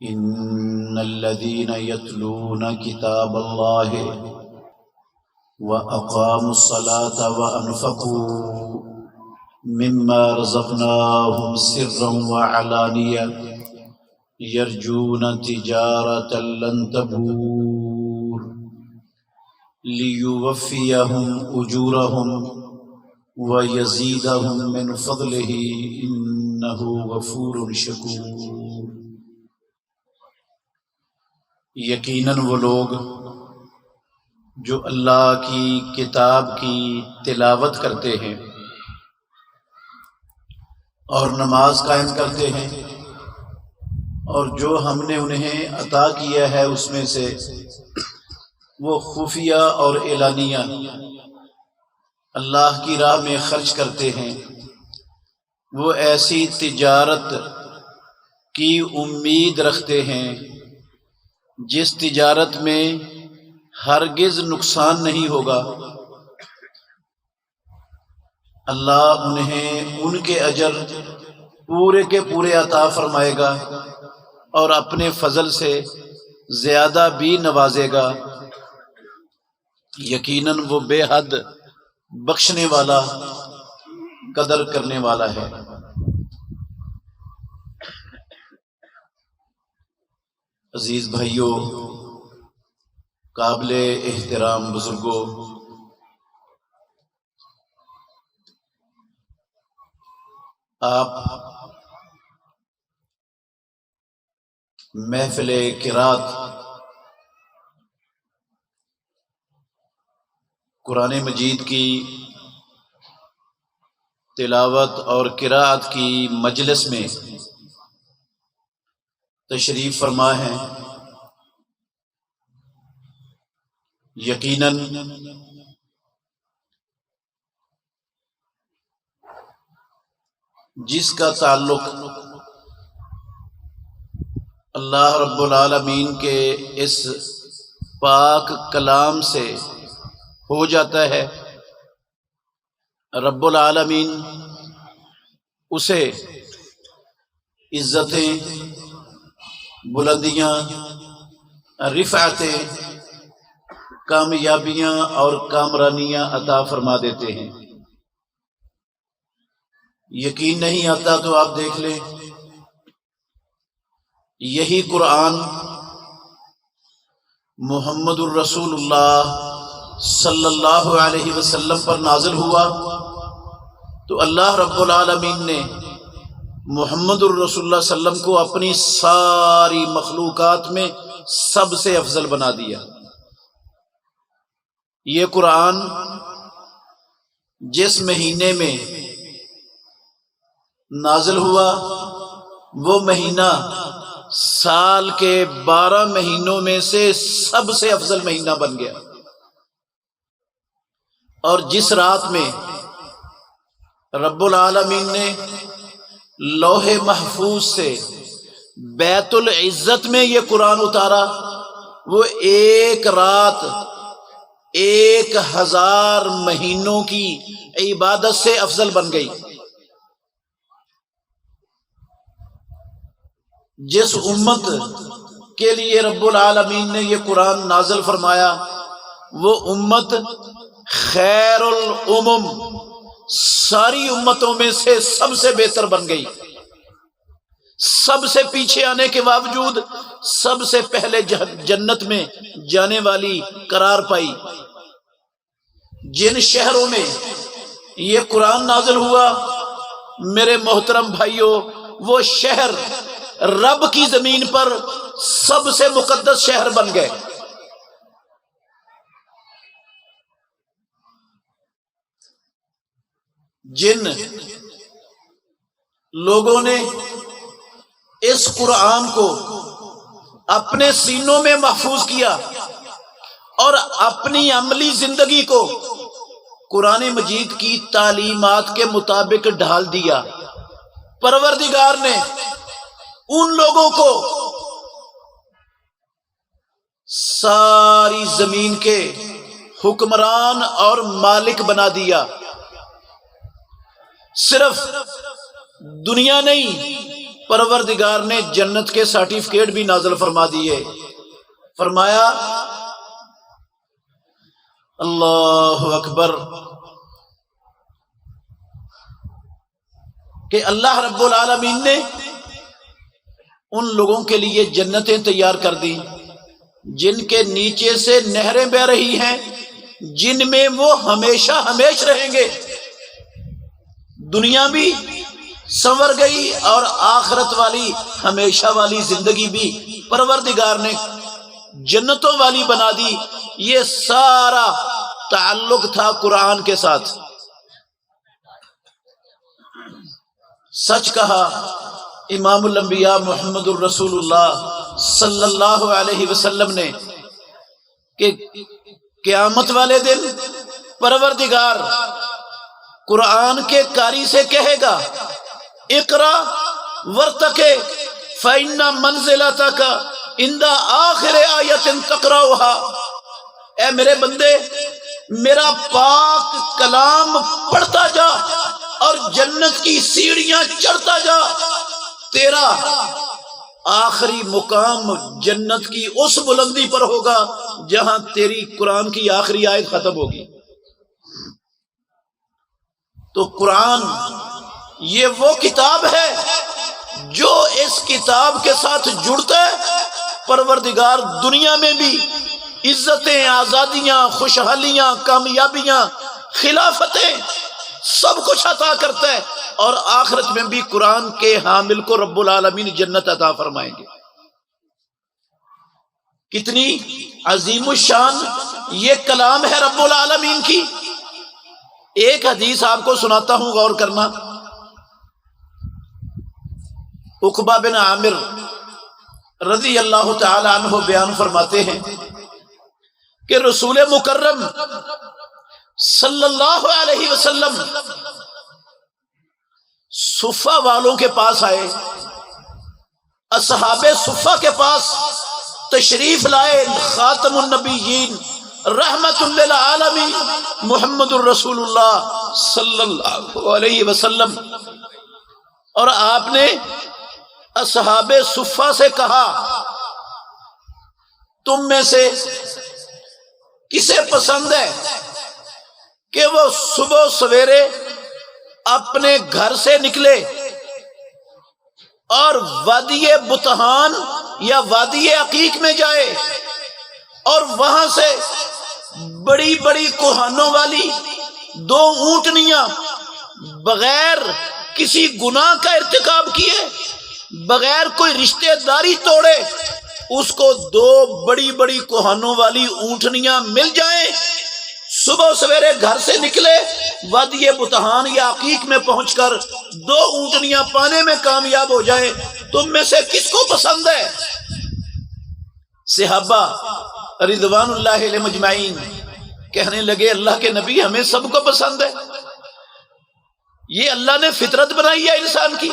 ان الذين يتلون كتاب الله واقاموا الصلاة وانفقوا مما رزقناهم سرا وعلانية يرجون تجارة لن تبور ليوفيهم اجورهم ويزيدهم من فضله انه غفور شکور۔ یقیناً وہ لوگ جو اللہ کی کتاب کی تلاوت کرتے ہیں اور نماز قائم کرتے ہیں، اور جو ہم نے انہیں عطا کیا ہے اس میں سے وہ خفیہ اور اعلانیہ اللہ کی راہ میں خرچ کرتے ہیں، وہ ایسی تجارت کی امید رکھتے ہیں جس تجارت میں ہرگز نقصان نہیں ہوگا۔ اللہ انہیں ان کے اجر پورے کے پورے عطا فرمائے گا اور اپنے فضل سے زیادہ بھی نوازے گا۔ یقیناً وہ بے حد بخشنے والا، قدر کرنے والا ہے۔ عزیز بھائیوں، قابل احترام بزرگوں، آپ محفل قرات قرآن مجید کی تلاوت اور قرات کی مجلس میں تشریف فرما ہے۔ یقیناً جس کا تعلق اللہ رب العالمین کے اس پاک کلام سے ہو جاتا ہے، رب العالمین اسے عزتیں، بلندیاں، رفعتیں، کامیابیاں اور کامرانیاں عطا فرما دیتے ہیں۔ یقین نہیں آتا تو آپ دیکھ لیں، یہی قرآن محمد الرسول اللہ صلی اللہ علیہ وسلم پر نازل ہوا تو اللہ رب العالمین نے محمد الرسول اللہ صلی اللہ علیہ وسلم کو اپنی ساری مخلوقات میں سب سے افضل بنا دیا۔ یہ قرآن جس مہینے میں نازل ہوا وہ مہینہ سال کے 12 مہینوں میں سے سب سے افضل مہینہ بن گیا، اور جس رات میں رب العالمین نے لوح محفوظ سے بیت العزت میں یہ قرآن اتارا، وہ ایک رات 1000 مہینوں کی عبادت سے افضل بن گئی۔ جس امت کے لیے رب العالمین نے یہ قرآن نازل فرمایا وہ امت خیر الامم، ساری امتوں میں سے سب سے بہتر بن گئی، سب سے پیچھے آنے کے باوجود سب سے پہلے جنت میں جانے والی قرار پائی۔ جن شہروں میں یہ قرآن نازل ہوا میرے محترم بھائیوں، وہ شہر رب کی زمین پر سب سے مقدس شہر بن گئے۔ جن لوگوں نے اس قرآن کو اپنے سینوں میں محفوظ کیا اور اپنی عملی زندگی کو قرآن مجید کی تعلیمات کے مطابق ڈھال دیا، پروردگار نے ان لوگوں کو ساری زمین کے حکمران اور مالک بنا دیا۔ صرف دنیا نہیں پروردگار نے جنت کے سرٹیفکیٹ بھی نازل فرما دیے. فرمایا اللہ اکبر کہ اللہ رب العالمین نے ان لوگوں کے لیے جنتیں تیار کر دی جن کے نیچے سے نہریں بہ رہی ہیں، جن میں وہ ہمیشہ ہمیش رہیں گے. دنیا بھی سنور گئی اور آخرت والی ہمیشہ والی زندگی بھی پروردگار نے جنتوں والی بنا دی. یہ سارا تعلق تھا قرآن کے ساتھ. سچ کہا امام الانبیاء محمد الرسول اللہ صلی اللہ علیہ وسلم نے کہ قیامت والے دن پروردگار قرآن کے قاری سے کہے گا اقرا ورتقے فإن منزلتک عند آخر آیت تقرأها. اے میرے بندے میرا پاک کلام پڑھتا جا اور جنت کی سیڑھیاں چڑھتا جا. تیرا آخری مقام جنت کی اس بلندی پر ہوگا جہاں تیری قرآن کی آخری آیت ختم ہوگی. تو قرآن یہ وہ کتاب ہے جو اس کتاب کے ساتھ جڑتا ہے پروردگار دنیا میں بھی عزتیں، آزادیاں، خوشحالیاں، کامیابیاں، خلافتیں سب کچھ عطا کرتا ہے، اور آخرت میں بھی قرآن کے حامل کو رب العالمین جنت عطا فرمائیں گے. کتنی عظیم الشان یہ کلام ہے رب العالمین کی. ایک حدیث آپ کو سناتا ہوں، غور کرنا. عقبہ بن عامر رضی اللہ تعالی عنہ بیان فرماتے ہیں کہ رسول مکرم صلی اللہ علیہ وسلم صفہ والوں کے پاس آئے، اصحاب صفہ کے پاس تشریف لائے. خاتم النبیین رحمت للعالمین محمد الرسول اللہ صلی اللہ علیہ وسلم، اور آپ نے اصحاب صفہ سے کہا تم میں سے کسے پسند ہے کہ وہ صبح سویرے اپنے گھر سے نکلے اور وادی بطحان یا وادی عقیق میں جائے اور وہاں سے بڑی بڑی کوہانوں والی 2 اونٹنیاں بغیر کسی گناہ کا ارتکاب کیے، بغیر کوئی رشتہ داری توڑے، اس کو 2 بڑی بڑی کوہانوں والی اونٹنیاں مل جائیں، صبح سویرے گھر سے نکلے، وادی بطحان یا عقیق میں پہنچ کر 2 اونٹنیاں پانے میں کامیاب ہو جائیں، تم میں سے کس کو پسند ہے؟ صحابہ رضوان اللہ علیہ مجمعین کہنے لگے اللہ کے نبی ہمیں سب کو پسند ہے، یہ اللہ نے فطرت بنائی ہے انسان کی،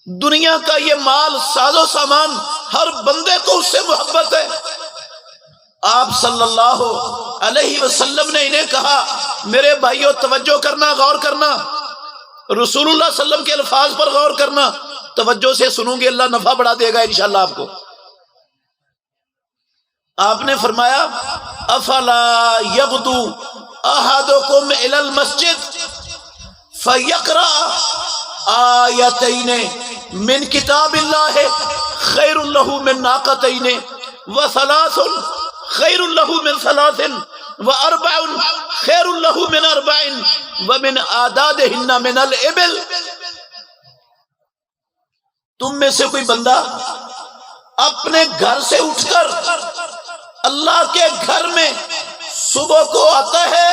دنیا کا یہ مال ساز و سامان ہر بندے کو اس سے محبت ہے. آپ صلی اللہ علیہ وسلم نے انہیں کہا میرے بھائیو توجہ کرنا، غور کرنا، رسول اللہ صلی اللہ علیہ وسلم کے الفاظ پر غور کرنا، توجہ سے سنوں گے اللہ نفع بڑھا دے گا انشاءاللہ آپ کو. آپ نے فرمایا افلا یغدو احدکم الی المسجد فیقرأ آیتین من کتاب اللہ خیر لہ من ناقتین وثلاث خیر لہ من ثلاث واربع خیر لہ من اربع ومن اعدادہن من الابل. تم میں سے کوئی بندہ اپنے گھر سے اٹھ کر اللہ کے گھر میں صبح کو آتا ہے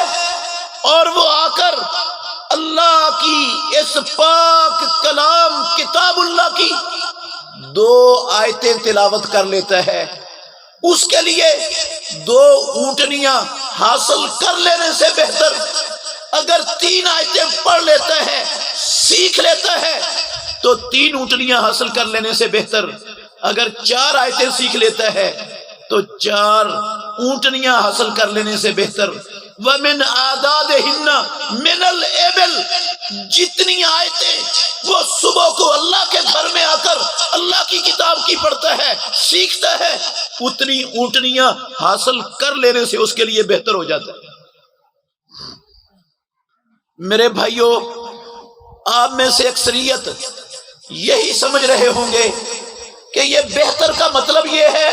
اور وہ آ کر اللہ کی اس پاک کلام کتاب اللہ کی 2 آیتیں تلاوت کر لیتا ہے، اس کے لیے 2 اونٹنیاں حاصل کر لینے سے بہتر اگر 3 آیتیں پڑھ لیتا ہے، سیکھ لیتا ہے تو 3 اونٹنیاں حاصل کر لینے سے بہتر اگر 4 آیتیں سیکھ لیتا ہے تو 4 اونٹنیاں حاصل کر لینے سے بہتر. وَمِنْ أَعْدَادِهِنَّ مِنَ الْإِبِلِ، جتنی آیتیں وہ صبح کو اللہ کے گھر میں آ کر اللہ کی کتاب کی پڑھتا ہے، سیکھتا ہے، اتنی اونٹنیاں حاصل کر لینے سے اس کے لیے بہتر ہو جاتا ہے۔ میرے بھائیوں، آپ میں سے اکثریت یہی سمجھ رہے ہوں گے کہ یہ بہتر کا مطلب یہ ہے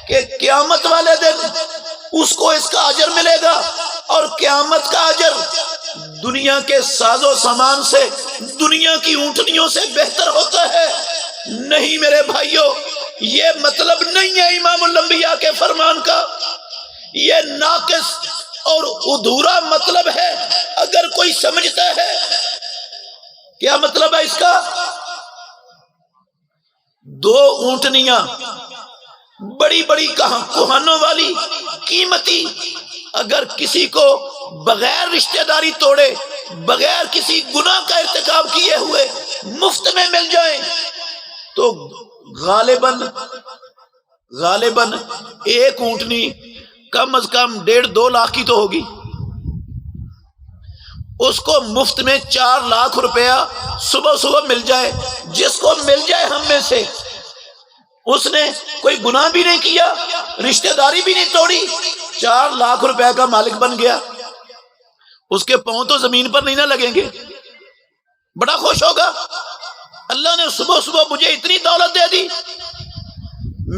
کہ قیامت والے دن اس کو اس کا اجر ملے گا، اور قیامت کا اجر دنیا کے ساز و سامان سے، دنیا کی اونٹنیوں سے بہتر ہوتا ہے۔ نہیں میرے بھائیوں، یہ مطلب نہیں ہے امام الانبیاء کے فرمان کا، یہ ناقص اور ادھورا مطلب ہے۔ اگر کوئی سمجھتا ہے، کیا مطلب ہے اس کا؟ 2 اونٹنیاں بڑی بڑی کوہانوں والی قیمتی، اگر کسی کو بغیر رشتہ داری توڑے، بغیر کسی گناہ کا ارتکاب کیے ہوئے مفت میں مل جائیں تو غالباً ایک اونٹنی کم از کم 1.5-2 لاکھ کی تو ہوگی۔ اس کو مفت میں 4 لاکھ روپیہ صبح صبح مل جائے، جس کو مل جائے ہم میں سے، اس نے کوئی گناہ بھی نہیں کیا، رشتہ داری بھی نہیں توڑی، 4 لاکھ روپے کا مالک بن گیا، اس کے پاؤں تو زمین پر نہیں نہ لگیں گے، بڑا خوش ہوگا، اللہ نے صبح صبح مجھے اتنی دولت دے دی۔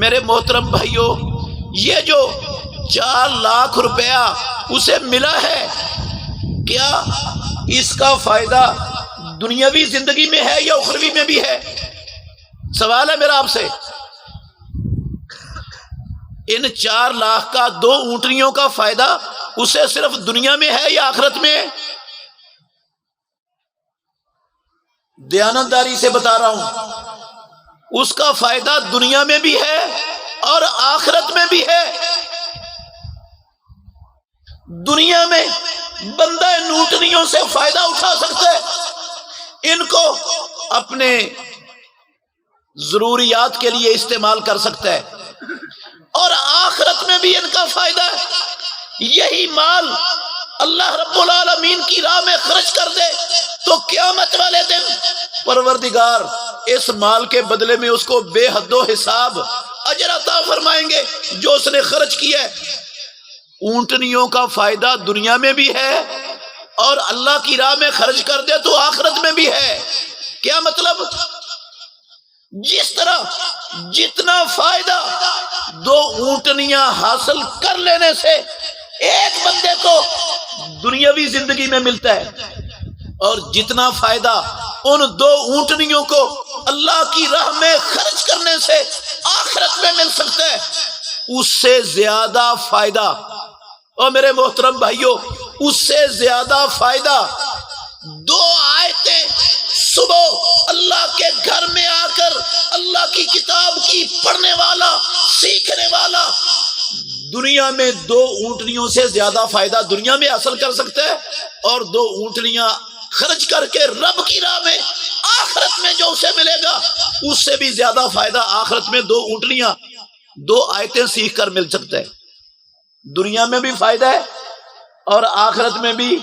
میرے محترم بھائیوں، یہ جو 4 لاکھ روپیہ اسے ملا ہے، کیا اس کا فائدہ دنیاوی زندگی میں ہے یا اخروی میں بھی ہے؟ سوال ہے میرا آپ سے۔ ان 4 لاکھ کا 2 اونٹنیوں کا فائدہ اسے صرف دنیا میں ہے یا آخرت میں؟ دیانتداری سے بتا رہا ہوں، اس کا فائدہ دنیا میں بھی ہے اور آخرت میں بھی ہے۔ دنیا میں بندہ ان اونٹنیوں سے فائدہ اٹھا سکتا ہے، ان کو اپنے ضروریات کے لیے استعمال کر سکتا ہے، اور آخرت میں بھی ان کا فائدہ ہے۔ یہی مال اللہ رب العالمین کی راہ میں خرچ کر دے تو قیامت والے دن پروردگار اس مال کے بدلے میں اس کو بے حد و حساب اجر عطا فرمائیں گے جو اس نے خرچ کیا ہے۔ اونٹنیوں کا فائدہ دنیا میں بھی ہے اور اللہ کی راہ میں خرچ کر دے تو آخرت میں بھی ہے۔ کیا مطلب؟ جس طرح جتنا فائدہ 2 اونٹنیاں حاصل کر لینے سے ایک بندے کو دنیاوی زندگی میں ملتا ہے، اور جتنا فائدہ ان 2 اونٹنیوں کو اللہ کی راہ میں خرچ کرنے سے آخرت میں مل سکتا ہے، اس سے زیادہ فائدہ، اور میرے محترم بھائیوں، اس سے زیادہ فائدہ 2 آیتیں صبح اللہ کے گھر میں آ کر اللہ کی کتاب کی پڑھنے والا، سیکھنے والا، دنیا میں 2 اونٹنیوں سے زیادہ فائدہ دنیا میں حاصل کر سکتا ہے، اور 2 اونٹنیاں خرچ کر کے رب کی راہ میں آخرت میں جو اسے ملے گا اس سے بھی زیادہ فائدہ آخرت میں 2 اونٹنیاں، 2 آیتیں سیکھ کر مل سکتا ہے۔ دنیا میں بھی فائدہ ہے اور آخرت میں بھی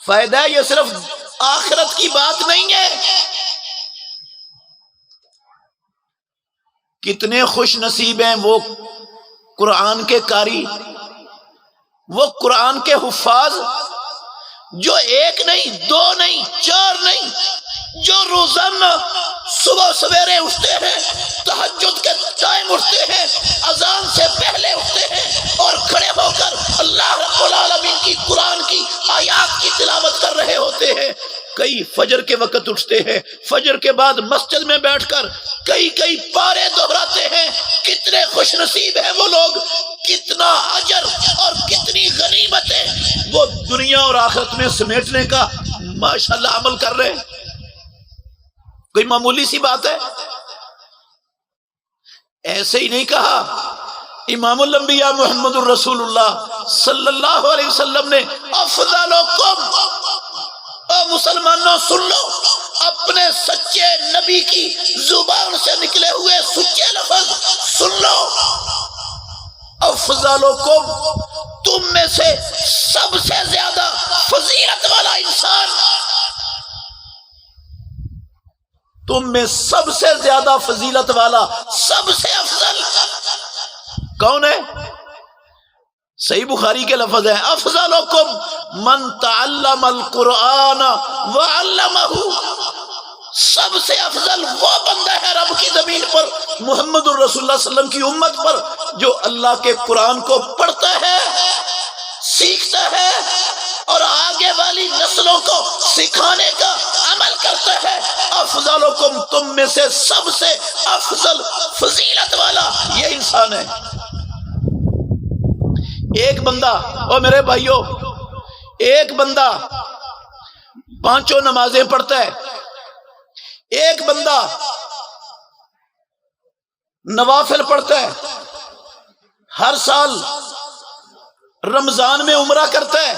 فائدہ ہے۔ یہ صرف آخرت کی بات نہیں ہے۔ کتنے خوش نصیب ہیں وہ قرآن کے قاری، وہ قرآن کے حفاظ، جو 1 نہیں 2 نہیں 4 نہیں، جو روزانہ صبح سویرے اٹھتے ہیں، تہجد کے ٹائم اٹھتے ہیں، اذان سے پہلے اٹھتے ہیں اور کھڑے ہو کر اللہ رب العالمین کی قرآن کی آیات کی تلاوت کر رہے ہوتے ہیں۔ کئی فجر کے وقت اٹھتے ہیں، فجر کے بعد مسجد میں بیٹھ کر کئی پارے دہراتے ہیں۔ کتنے خوش نصیب ہیں وہ لوگ، کتنا اجر اور کتنی غنیمتیں وہ دنیا اور آخرت میں سمیٹنے کا ماشاءاللہ عمل کر رہے ہیں۔ کوئی معمولی سی بات ہے؟ ایسے ہی نہیں کہا امام الانبیاء محمد الرسول اللہ صلی اللہ علیہ وسلم نے، افضلکم، اے مسلمانوں سن لو، اپنے سچے نبی کی زبان سے نکلے ہوئے سچے لفظ سن لو، افضلکم، تم میں سے سب سے زیادہ فضیلت والا انسان، تم میں سب سے زیادہ فضیلت والا، سب سے افضل کون ہے؟ صحیح بخاری کے لفظ ہیں، افضلکم من تعلم القرآن وعلمہ، سب سے افضل وہ بندہ ہے رب کی زمین پر، محمد الرسول اللہ صلی اللہ علیہ وسلم کی امت پر، جو اللہ کے قرآن کو پڑھتا ہے، سیکھتا ہے اور آگے والی نسلوں کو سکھانے کا عمل کرتا ہے۔ افضلکم، تم میں سے سب سے افضل فضیلت والا یہ انسان ہے۔ ایک بندہ، اور میرے بھائیوں، ایک بندہ پانچوں نمازیں پڑھتا ہے، ایک بندہ نوافل پڑھتا ہے، ہر سال رمضان میں عمرہ کرتا ہے،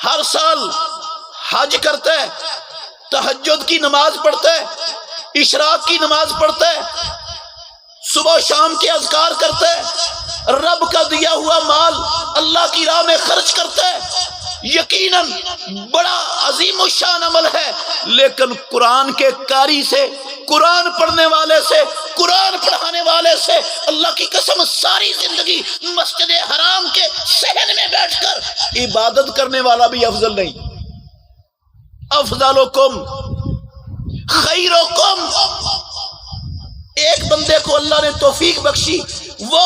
ہر سال حج کرتا ہے، تہجد کی نماز پڑھتا ہے، اشراق کی نماز پڑھتا ہے، صبح و شام کے اذکار کرتا ہے، رب کا دیا ہوا مال اللہ کی راہ میں خرچ کرتا ہے، یقیناً بڑا عظیم الشان عمل ہے، لیکن قرآن کے قاری سے، قرآن پڑھنے والے سے، قرآن پڑھانے والے سے اللہ کی قسم ساری زندگی مسجد حرام کے صحن میں بیٹھ کر عبادت کرنے والا بھی افضل نہیں۔ افضلکم خیرکم، ایک بندے کو اللہ نے توفیق بخشی، وہ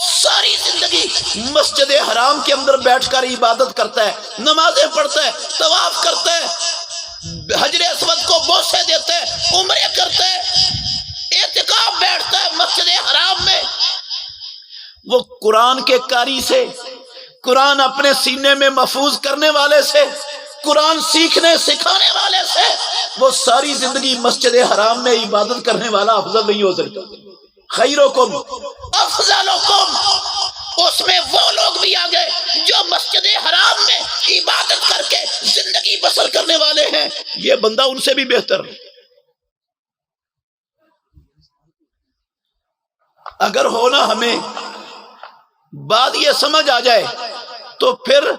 ساری زندگی مسجد حرام کے اندر بیٹھ کر عبادت کرتا ہے، نمازیں پڑھتا ہے، طواف کرتا ہے، حجر اسود کو بوسے دیتا ہے، عمرے کرتا ہے، اعتکاف بیٹھتا ہے مسجد حرام میں۔ وہ قرآن کے قاری سے، قرآن اپنے سینے میں محفوظ کرنے والے سے، قرآن سیکھنے سکھانے والے سے، وہ ساری زندگی مسجد حرام میں عبادت کرنے والا افضل نہیں ہو سکتا۔ خیرکم افضلکم، اس میں وہ لوگ بھی آ گئے جو مسجد حرام میں عبادت کر کے زندگی بسر کرنے والے ہیں، یہ بندہ ان سے بھی بہتر۔ اگر ہونا ہمیں بات یہ سمجھ آ جائے تو پھر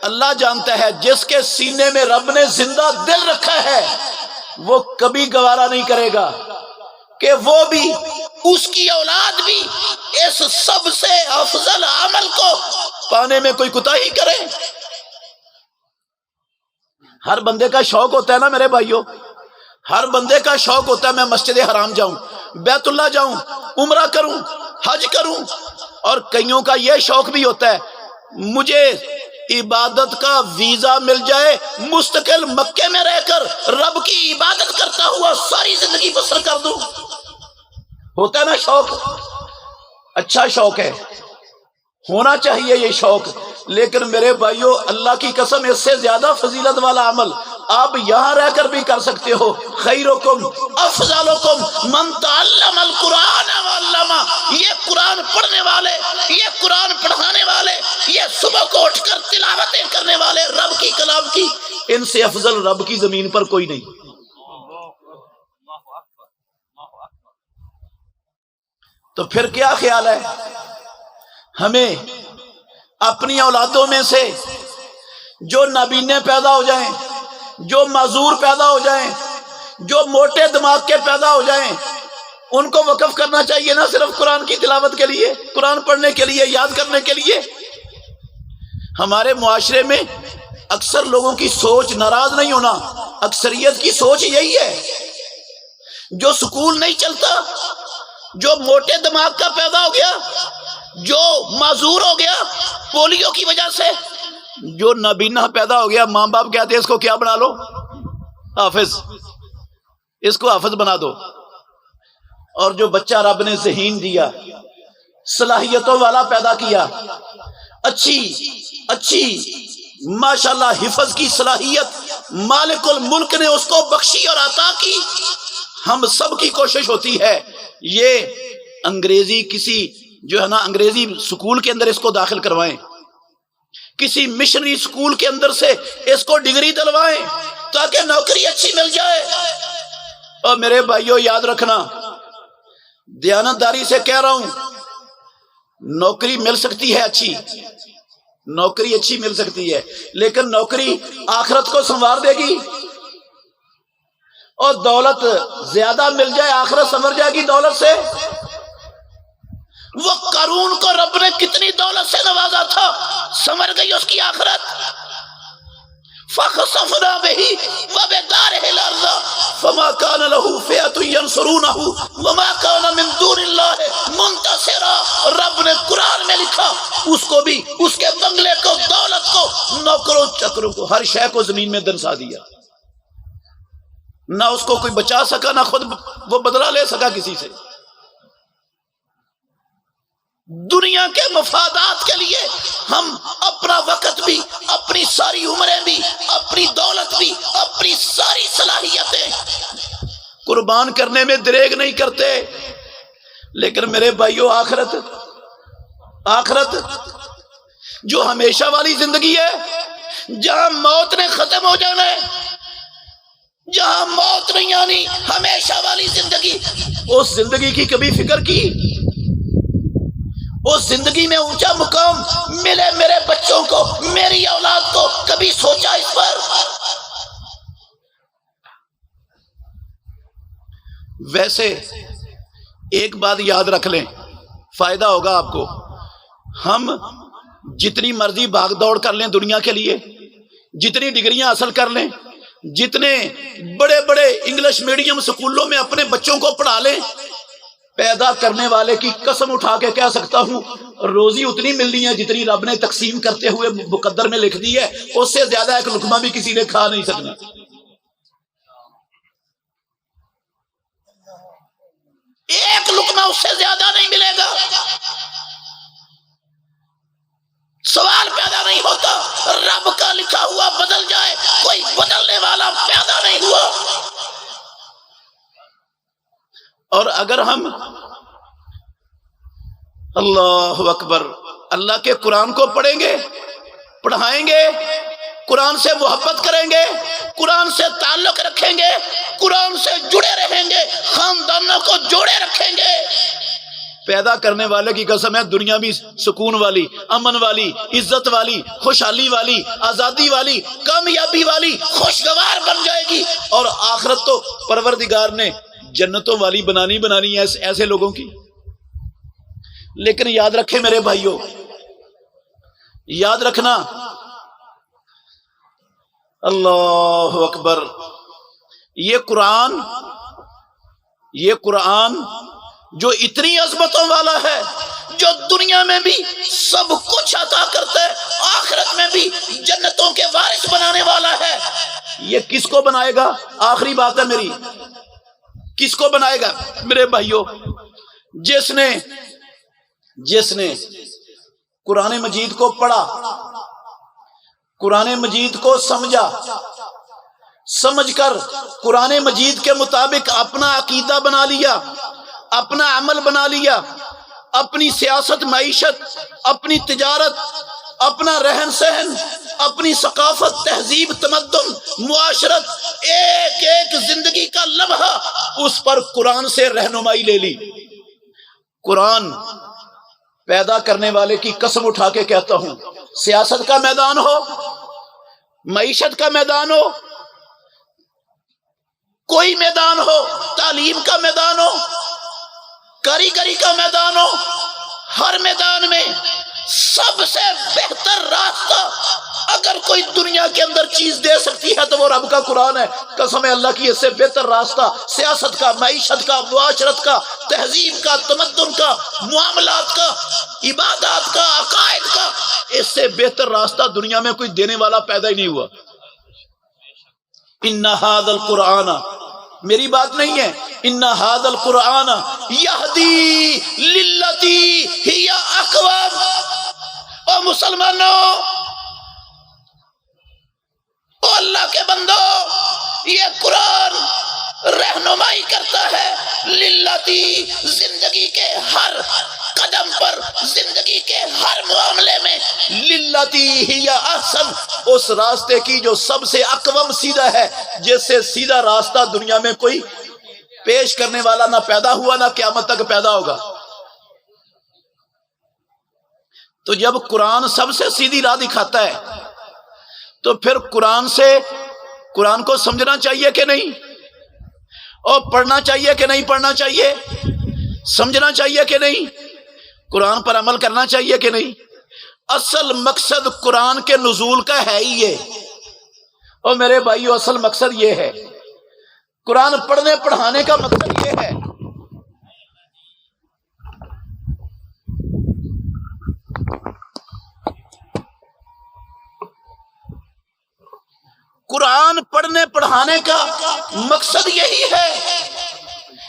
اللہ جانتا ہے جس کے سینے میں رب نے زندہ دل رکھا ہے وہ کبھی گوارا نہیں کرے گا کہ وہ بھی، اس کی اولاد بھی اس سب سے افضل عمل کو پانے میں کوئی کوتاہی کرے۔ ہر بندے کا شوق ہوتا ہے نا میرے بھائیوں، ہر بندے کا شوق ہوتا ہے میں مسجد حرام جاؤں، بیت اللہ جاؤں، عمرہ کروں، حج کروں، اور کئیوں کا یہ شوق بھی ہوتا ہے مجھے عبادت کا ویزا مل جائے، مستقل مکے میں رہ کر رب کی عبادت کرتا ہوا ساری زندگی بسر کر دوں۔ ہوتا ہے نا شوق، اچھا شوق ہے، ہونا چاہیے یہ شوق، لیکن میرے بھائیوں اللہ کی قسم اس سے زیادہ فضیلت والا عمل آپ یہاں رہ کر بھی کر سکتے ہو۔ خیرکم افضلکم من تعلم القرآن وعلمہ، یہ قرآن پڑھنے والے، یہ قرآن پڑھانے والے، یہ صبح کو اٹھ کر تلاوتیں کرنے والے رب کی کلام کی، ان سے افضل رب کی زمین پر کوئی نہیں۔ تو پھر کیا خیال ہے، ہمیں اپنی اولادوں میں سے جو نابینے پیدا ہو جائیں، جو معذور پیدا ہو جائیں، جو موٹے دماغ کے پیدا ہو جائیں، ان کو وقف کرنا چاہیے نہ صرف قرآن کی تلاوت کے لیے، قرآن پڑھنے کے لیے، یاد کرنے کے لیے۔ ہمارے معاشرے میں اکثر لوگوں کی سوچ، ناراض نہیں ہونا، اکثریت کی سوچ یہی ہے، جو سکول نہیں چلتا، جو موٹے دماغ کا پیدا ہو گیا، جو معذور ہو گیا پولیو کی وجہ سے، جو نابینا پیدا ہو گیا، ماں باپ کہتے ہیں اس کو کیا بنا لو، حافظ، اس کو حافظ بنا دو۔ اور جو بچہ رب نے ذہین دیا، صلاحیتوں والا پیدا کیا، اچھی ماشاءاللہ حفظ کی صلاحیت مالک الملک نے اس کو بخشی اور عطا کی، ہم سب کی کوشش ہوتی ہے یہ انگریزی کسی جو ہے نا انگریزی سکول کے اندر اس کو داخل کروائیں، کسی مشنری سکول کے اندر سے اس کو ڈگری دلوائیں تاکہ نوکری اچھی مل جائے۔ اور میرے بھائیوں یاد رکھنا، دیانتداری سے کہہ رہا ہوں، نوکری مل سکتی ہے اچھی، نوکری اچھی مل سکتی ہے لیکن نوکری آخرت کو سنوار دے گی؟ اور دولت زیادہ مل جائے آخرت سنور جائے گی دولت سے؟ وہ قارون کو رب نے کتنی دولت سے نوازا تھا، سنور گئی اس کی آخرت؟ فَخَسَفْنَا بِهِ وَبِدَارِهِ الْأَرْضَ فَمَا كَانَ لَهُ فِئَةٌ يَنْصُرُونَهُ وَمَا كَانَ مِن دُونِ اللَّهِ مُنتَصِرًا۔ رب نے قرآن میں لکھا اس کو بھی، اس کے بنگلے کو، دولت کو، نوکروں چکروں کو، ہر شے کو زمین میں دنسا دیا، نہ اس کو کوئی بچا سکا، نہ خود وہ بدلہ لے سکا کسی سے۔ دنیا کے مفادات کے لیے ہم اپنا وقت بھی، اپنی ساری عمریں بھی، اپنی دولت بھی، اپنی ساری صلاحیتیں قربان کرنے میں دریغ نہیں کرتے، لیکن میرے بھائیو آخرت جو ہمیشہ والی زندگی ہے، جہاں موت نے ختم ہو جانا ہے، جہاں موت نہیں آنی، ہمیشہ والی زندگی، اس زندگی کی کبھی فکر کی؟ اس زندگی میں اونچا مقام ملے میرے بچوں کو، میری اولاد کو، کبھی سوچا اس پر؟ ویسے ایک بات یاد رکھ لیں، فائدہ ہوگا آپ کو، ہم جتنی مرضی بھاگ دوڑ کر لیں دنیا کے لیے، جتنی ڈگریاں حاصل کر لیں، جتنے بڑے بڑے انگلش میڈیم سکولوں میں اپنے بچوں کو پڑھا لیں، پیدا کرنے والے کی قسم اٹھا کے کہہ سکتا ہوں روزی اتنی ملنی ہے جتنی رب نے تقسیم کرتے ہوئے مقدر میں لکھ دی ہے، اس سے زیادہ ایک لقمہ بھی کسی نے کھا نہیں سکنا۔ ایک لقمہ اس سے زیادہ نہیں ملے گا۔ سوال پیدا نہیں ہوتا رب کا لکھا ہوا بدل جائے، کوئی بدلنے والا پیدا نہیں ہوا۔ اور اگر ہم اللہ اکبر اللہ کے قرآن کو پڑھیں گے، پڑھائیں گے، قرآن سے محبت کریں گے، قرآن سے تعلق رکھیں گے، قرآن سے جڑے رہیں گے، خاندانوں کو جوڑے رکھیں گے، پیدا کرنے والے کی قسم ہے دنیا بھی سکون والی، امن والی، عزت والی، خوشحالی والی، آزادی والی، کامیابی والی، خوشگوار بن جائے گی، اور آخرت تو پروردگار نے جنتوں والی بنانی ہے ایسے لوگوں کی۔ لیکن یاد رکھیں میرے بھائیوں، یاد رکھنا، اللہ اکبر، یہ قرآن جو اتنی عظمتوں والا ہے، جو دنیا میں بھی سب کچھ عطا کرتا ہے، آخرت میں بھی جنتوں کے وارث بنانے والا ہے، یہ کس کو بنائے گا؟ آخری بات ہے میری، کس کو بنائے گا میرے بھائیوں؟ جس نے قرآن مجید کو پڑھا، قرآن مجید کو سمجھ کر قرآن مجید کے مطابق اپنا عقیدہ بنا لیا، اپنا عمل بنا لیا، اپنی سیاست، معیشت، اپنی تجارت، اپنا رہن سہن، اپنی ثقافت، تہذیب، تمدن، معاشرت، ایک ایک زندگی کا لمحہ اس پر قرآن سے رہنمائی لے لی۔ قرآن پیدا کرنے والے کی قسم اٹھا کے کہتا ہوں، سیاست کا میدان ہو، معیشت کا میدان ہو، کوئی میدان ہو، تعلیم کا میدان ہو، کاریگری کا میدان ہو، ہر میدان میں سب سے بہتر راستہ اگر کوئی دنیا کے اندر چیز دے سکتی ہے تو وہ رب کا قرآن ہے۔ قسم اللہ کی، اس سے بہتر راستہ سیاست کا، معیشت کا، معاشرت کا، تہذیب کا، تمدن کا، معاملات کا، عبادات کا، عقائد کا، اس سے بہتر راستہ دنیا میں کوئی دینے والا پیدا ہی نہیں ہوا۔ ان ھذا القرآن، میری بات نہیں ہے، ان ھذا القرآن یہدی للتی ہی اقوم۔ او مسلمانوں، او اللہ کے بندو، یہ قرآن رہنمائی کرتا ہے للتی، زندگی کے ہر قدم پر، زندگی کے ہر معاملے میں، للتی ہی احسن، اس راستے کی جو سب سے اقوم سیدھا ہے، جس سے سیدھا راستہ دنیا میں کوئی پیش کرنے والا نہ پیدا ہوا، نہ قیامت تک پیدا ہوگا۔ تو جب قرآن سب سے سیدھی راہ دکھاتا ہے تو پھر قرآن کو سمجھنا چاہیے کہ نہیں، اور پڑھنا چاہیے کہ نہیں پڑھنا چاہیے، سمجھنا چاہیے کہ نہیں، قرآن پر عمل کرنا چاہیے کہ نہیں۔ اصل مقصد قرآن کے نزول کا ہے ہی یہ، اور میرے بھائیو اصل مقصد یہ ہے، قرآن پڑھنے پڑھانے کا مقصد یہ ہے۔ قرآن پڑھنے پڑھانے کا مقصد یہی ہے،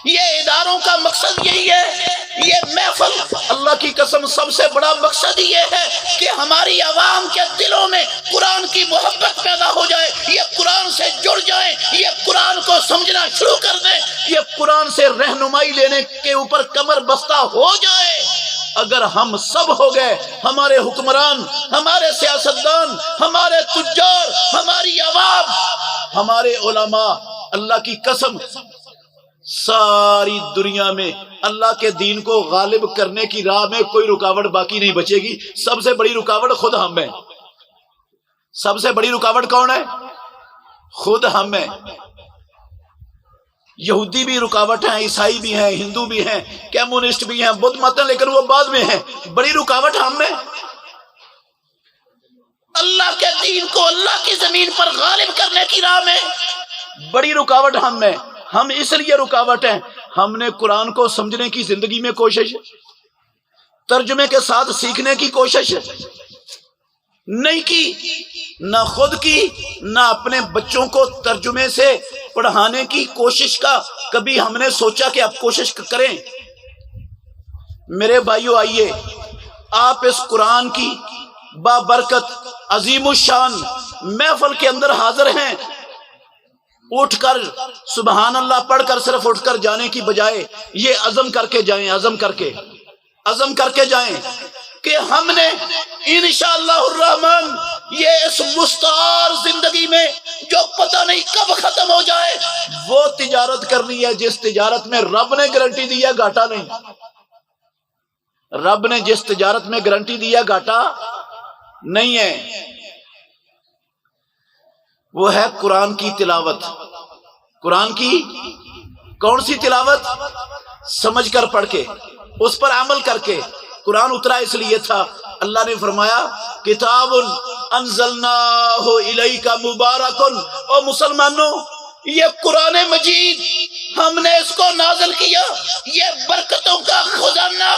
یہ اداروں کا مقصد یہی ہے، یہ محفل اللہ کی قسم سب سے بڑا مقصد یہ ہے کہ ہماری عوام کے دلوں میں قرآن کی محبت پیدا ہو جائے، یہ قرآن سے جڑ جائیں، یہ قرآن کو سمجھنا شروع کر دیں، یہ قرآن سے رہنمائی لینے کے اوپر کمر بستہ ہو جائے۔ اگر ہم سب ہو گئے، ہمارے حکمران، ہمارے سیاستدان، ہمارے تجار، ہماری عوام، ہمارے علماء، اللہ کی قسم ساری دنیا میں اللہ کے دین کو غالب کرنے کی راہ میں کوئی رکاوٹ باقی نہیں بچے گی۔ سب سے بڑی رکاوٹ خود ہم ہیں۔ سب سے بڑی رکاوٹ کون ہے؟ خود ہم ہیں۔ یہودی بھی رکاوٹ ہیں، عیسائی بھی ہیں، ہندو بھی ہیں، کمیونسٹ بھی ہیں، بدھ مت ہیں، لیکن وہ بعد میں ہیں۔ بڑی رکاوٹ ہم ہیں۔ اللہ کے دین کو اللہ کی زمین پر غالب کرنے کی راہ میں بڑی رکاوٹ ہم ہیں۔ ہم اس لیے رکاوٹ ہیں، ہم نے قرآن کو سمجھنے کی زندگی میں کوشش، ترجمے کے ساتھ سیکھنے کی کوشش نہیں کی، نہ خود کی، نہ اپنے بچوں کو ترجمے سے پڑھانے کی کوشش کا کبھی ہم نے سوچا کہ اب کوشش کریں۔ میرے بھائیو آئیے، آپ اس قرآن کی بابرکت عظیم الشان محفل کے اندر حاضر ہیں، اٹھ کر سبحان اللہ پڑھ کر صرف اٹھ کر جانے کی بجائے یہ عزم کر کے جائیں، عزم کر کے جائیں کہ ہم نے انشاءاللہ الرحمن یہ اس مستعار زندگی میں جو پتہ نہیں کب ختم ہو جائے وہ تجارت کرنی ہے جس تجارت میں رب نے گارنٹی دی ہے گھاٹا نہیں۔ رب نے جس تجارت میں گارنٹی دی ہے گھاٹا نہیں ہے، وہ ہے قرآن کی تلاوت۔ قرآن کی کون سی تلاوت؟ سمجھ کر پڑھ کے، اس پر عمل کر کے۔ قرآن اترا اس لیے تھا، اللہ نے فرمایا کتاب انزلناہ الیک مبارک، او مسلمانوں یہ قرآن مجید ہم نے اس کو نازل کیا، یہ برکتوں کا خزانہ،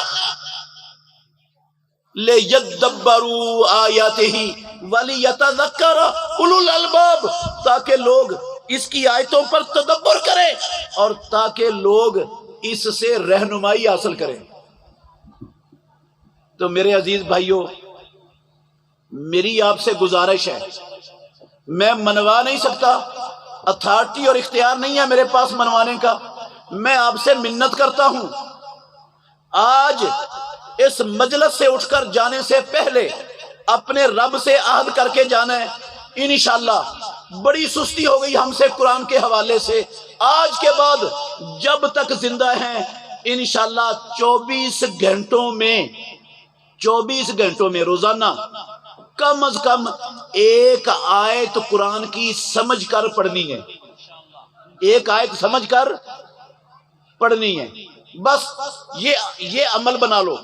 لِيَدَّبَّرُوا آیَاتِهِ وَلِيَتَذَكَّرَ أُولُو الْأَلْبَابِ، تاکہ لوگ اس کی آیتوں پر تدبر کریں اور تاکہ لوگ اس سے رہنمائی حاصل کریں۔ تو میرے عزیز بھائیوں، میری آپ سے گزارش ہے، میں منوا نہیں سکتا، اتھارٹی اور اختیار نہیں ہے میرے پاس منوانے کا، میں آپ سے منت کرتا ہوں، آج اس مجلس سے اٹھ کر جانے سے پہلے اپنے رب سے عہد کر کے جانا ہے۔ انشاءاللہ بڑی سستی ہو گئی ہم سے قرآن کے حوالے سے، آج کے بعد جب تک زندہ ہیں انشاءاللہ 24 گھنٹوں میں روزانہ کم از کم ایک آیت قرآن کی سمجھ کر پڑھنی ہے، ایک آیت سمجھ کر پڑھنی ہے، بس یہ عمل بنا لو۔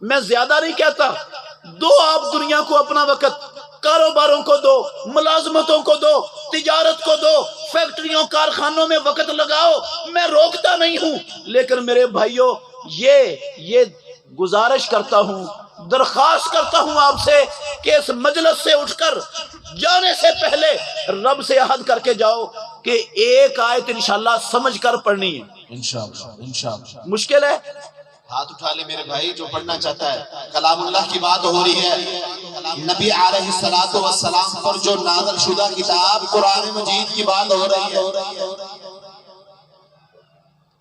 میں زیادہ نہیں کہتا، دو آپ دنیا کو اپنا وقت، کاروباروں کو دو، ملازمتوں کو دو، تجارت کو دو، فیکٹریوں کارخانوں میں وقت لگاؤ، میں روکتا نہیں ہوں، لیکن میرے بھائیوں یہ گزارش کرتا ہوں، درخواست کرتا ہوں آپ سے کہ اس مجلس سے اٹھ کر جانے سے پہلے رب سے عہد کر کے جاؤ کہ ایک آیت انشاءاللہ سمجھ کر پڑھنی ہے۔ انشاءاللہ مشکل ہے؟ ہاتھ اٹھا لے میرے بھائی جو پڑھنا چاہتا ہے۔ کلام اللہ کی بات ہو رہی ہے، نبی علیہ السلام پر جو نازل شدہ کتاب قرآن مجید کی بات ہو رہی ہے۔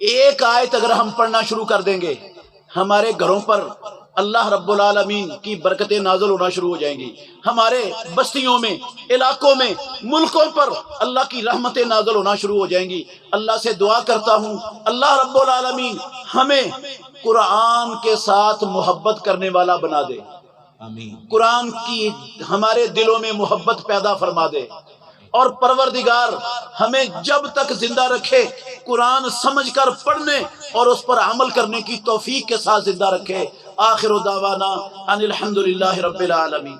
ایک آیت اگر ہم پڑھنا شروع کر دیں گے ہمارے گھروں پر اللہ رب العالمین کی برکتیں نازل ہونا شروع ہو جائیں گی، ہمارے بستیوں میں، علاقوں میں، ملکوں پر اللہ کی رحمتیں نازل ہونا شروع ہو جائیں گی۔ اللہ سے دعا کرتا ہوں اللہ رب العالمین ہمیں قرآن کے ساتھ محبت کرنے والا بنا دے، آمین قرآن کی ہمارے دلوں میں محبت پیدا فرما دے، اور پروردگار ہمیں جب تک زندہ رکھے قرآن سمجھ کر پڑھنے اور اس پر عمل کرنے کی توفیق کے ساتھ زندہ رکھے۔ آخر دعوانا ان الحمدللہ رب العالمین۔